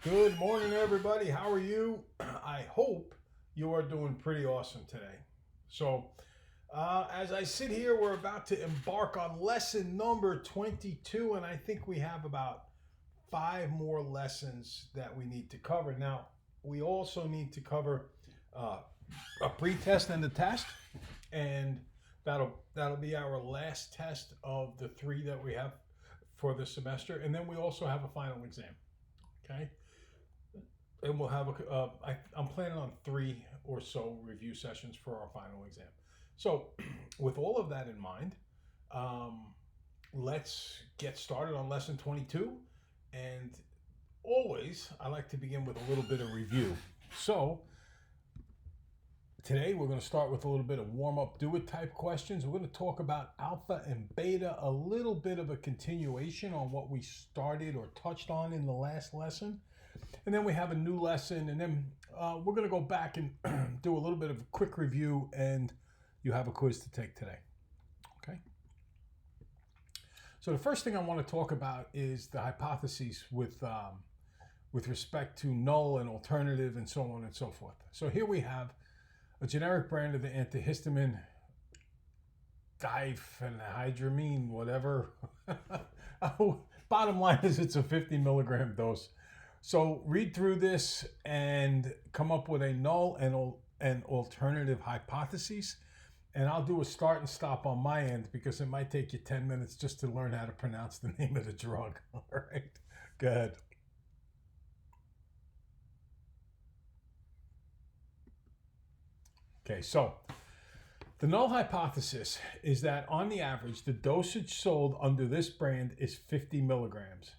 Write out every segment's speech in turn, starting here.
Good morning, everybody. How are you? I hope you are doing pretty awesome today. So, as I sit here, we're about to embark on lesson number 22, and I think we have about 5 more lessons that we need to cover. Now, we also need to cover uh, a pre-test and a test, and that'll be our last test of the 3 that we have for the semester, and then we also have a final exam. Okay, and we'll have I'm planning on 3 or so review sessions for our final exam. So, with all of that in mind, um, let's get started on lesson 22. And always, I like to begin with a little bit of review. So, today we're going to start with a little bit of warm up, do it type questions. We're going to talk about alpha and beta, a little bit of a continuation on what we started or touched on in the last lesson. And then we have a new lesson, and then we're going to go back and do a little bit of a quick review, and you have a quiz to take today. Okay? So the first thing I want to talk about is the hypotheses with respect to null and alternative and so on and so forth. So here we have a generic brand of the antihistamine diphenhydramine, whatever. Bottom line is it's a 50 milligram dose. So read through this and come up with a null and alternative hypotheses. And I'll do a start and stop on my end because it might take you 10 minutes just to learn how to pronounce the name of the drug. All right, go ahead. Okay, so the null hypothesis is that on the average, the dosage sold under this brand is 50 milligrams.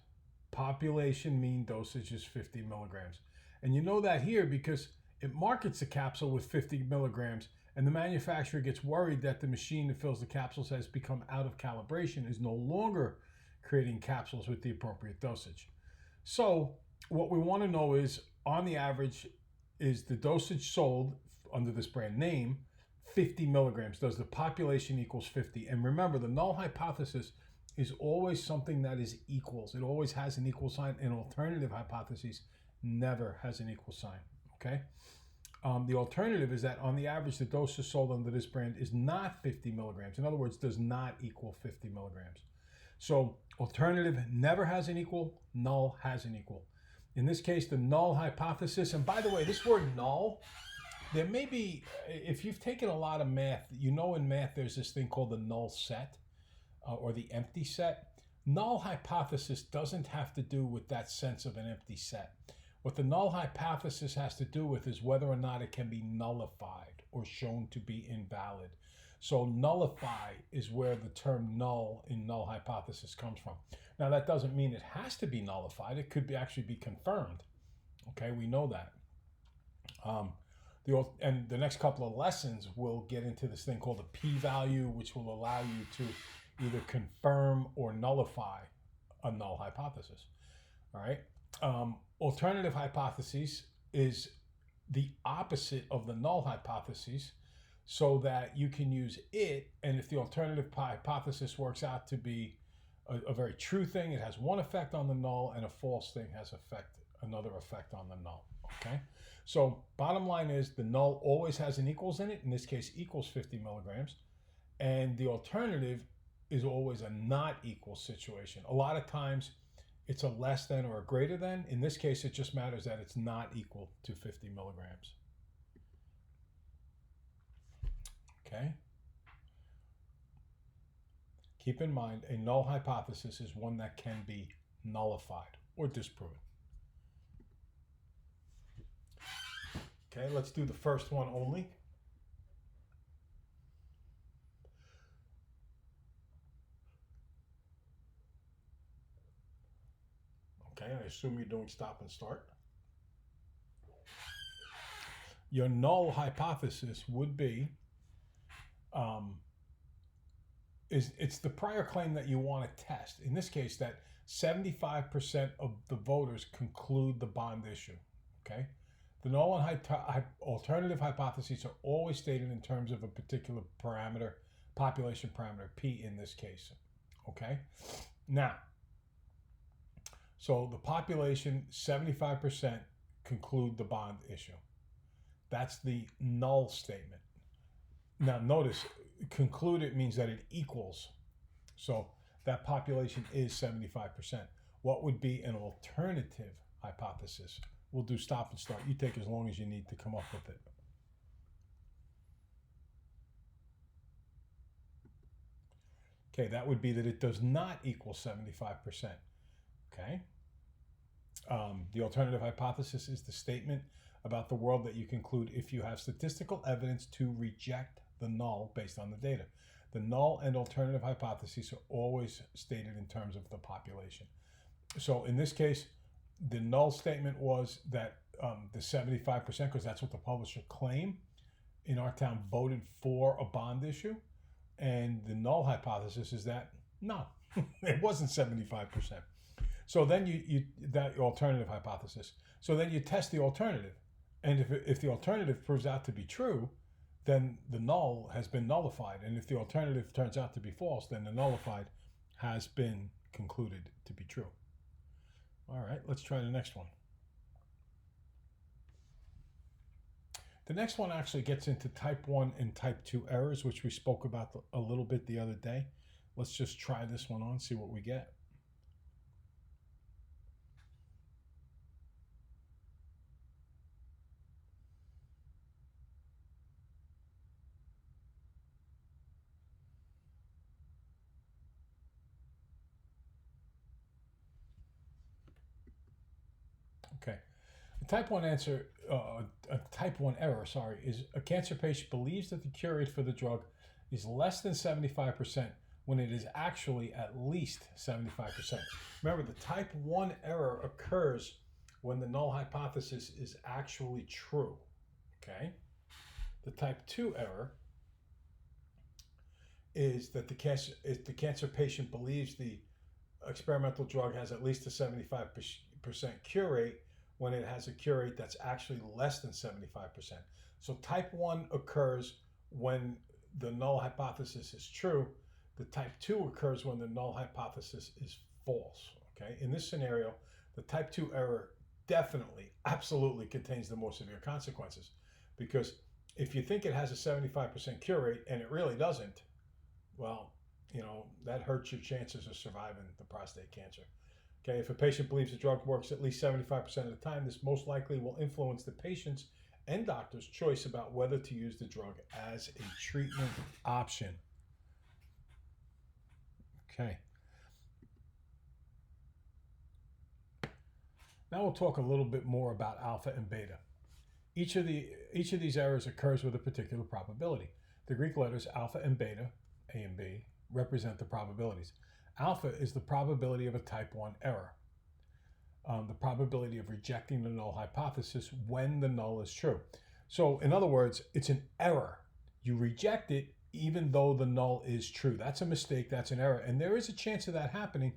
Population mean dosage is 50 milligrams. And you know that here because it markets a capsule with 50 milligrams, and the manufacturer gets worried that the machine that fills the capsules has become out of calibration, is no longer creating capsules with the appropriate dosage. So what we want to know is, on the average, is the dosage sold under this brand name 50 milligrams? Does the population equals 50? And remember, the null hypothesis is always something that is equals. It always has an equal sign. An alternative hypothesis never has an equal sign. Okay. The alternative is that on the average, the dosage sold under this brand is not 50 milligrams. In other words, does not equal 50 milligrams. So alternative never has an equal, null has an equal. In this case, the null hypothesis, and by the way, this word null, there may be, if you've taken a lot of math, you know in math there's this thing called the null set or the empty set. Null hypothesis doesn't have to do with that sense of an empty set. What the null hypothesis has to do with is whether or not it can be nullified or shown to be invalid. So nullify is where the term null in null hypothesis comes from. Now that doesn't mean it has to be nullified. It could be actually be confirmed. Okay, we know that. And the next couple of lessons will get into this thing called a p-value, which will allow you to either confirm or nullify a null hypothesis. All right. Alternative hypotheses is the opposite of the null hypothesis, so that you can use it. And if the alternative hypothesis works out to be a very true thing, it has one effect on the null, and a false thing has another effect on the null. Okay. So bottom line is the null always has an equals in it. In this case, equals 50 milligrams. And the alternative is always a not equal situation. A lot of times it's a less than or a greater than. In this case, it just matters that it's not equal to 50 milligrams. Okay. Keep in mind, a null hypothesis is one that can be nullified or disproven. Okay, let's do the first one only. Okay, I assume you're doing stop and start. Your null hypothesis would be, it's the prior claim that you want to test. In this case, that 75% of the voters conclude the bond issue. Okay, the null and alternative hypotheses are always stated in terms of a particular parameter, population parameter, P in this case. Okay, now, So the population, 75% conclude the bond issue. That's the null statement. Now notice, concluded means that it equals. So that population is 75%. What would be an alternative hypothesis? We'll do stop and start. You take as long as you need to come up with it. Okay, that would be that it does not equal 75%. Okay. The alternative hypothesis is the statement about the world that you conclude if you have statistical evidence to reject the null based on the data. The null and alternative hypotheses are always stated in terms of the population. So in this case, the null statement was that the 75%, because that's what the publisher claimed, in our town voted for a bond issue. And the null hypothesis is that, no, it wasn't 75%. So then you that alternative hypothesis. So then you test the alternative. And if the alternative proves out to be true, then the null has been nullified. And if the alternative turns out to be false, then the nullified has been concluded to be true. All right, let's try the next one. The next one actually gets into type 1 and type 2 errors, which we spoke about a little bit the other day. Let's just try this one on, see what we get. Okay. A type 1 answer, a type 1 error, is a cancer patient believes that the cure rate for the drug is less than 75% when it is actually at least 75%. Remember, the type 1 error occurs when the null hypothesis is actually true. Okay? The type 2 error is that the cancer patient believes the experimental drug has at least a 75% cure rate when it has a cure rate that's actually less than 75%. So type 1 occurs when the null hypothesis is true. The type 2 occurs when the null hypothesis is false. Okay? In this scenario, the type 2 error definitely, absolutely contains the more severe consequences, because if you think it has a 75% cure rate and it really doesn't, well, that hurts your chances of surviving the prostate cancer. Okay, if a patient believes the drug works at least 75% of the time, this most likely will influence the patient's and doctor's choice about whether to use the drug as a treatment option. Okay. Now we'll talk a little bit more about alpha and beta. Each of these errors occurs with a particular probability. The Greek letters alpha and beta, A and B, represent the probabilities. Alpha is the probability of a type 1 error, the probability of rejecting the null hypothesis when the null is true. So in other words, it's an error. You reject it even though the null is true. That's a mistake, that's an error, and there is a chance of that happening.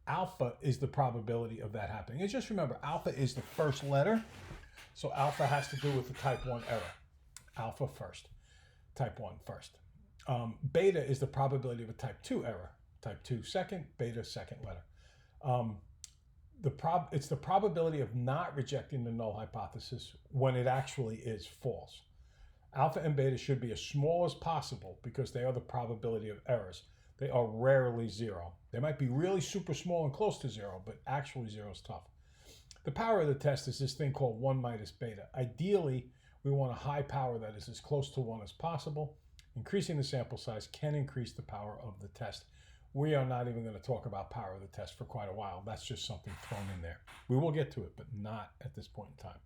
Alpha is the probability of that happening. And just remember, alpha is the first letter, so alpha has to do with the type 1 error. Alpha first, type 1 first. Beta is the probability of a type 2 error. Type 2 second, beta second letter. It's the probability of not rejecting the null hypothesis when it actually is false. Alpha and beta should be as small as possible because they are the probability of errors. They are rarely zero. They might be really super small and close to zero, but actually zero is tough. The power of the test is this thing called 1 minus beta. Ideally, we want a high power that is as close to 1 as possible. Increasing the sample size can increase the power of the test. We are not even going to talk about power of the test for quite a while. That's just something thrown in there. We will get to it, but not at this point in time.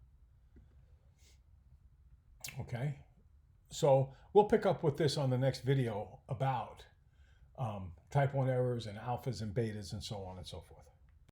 Okay, so we'll pick up with this on the next video about type 1 errors and alphas and betas and so on and so forth.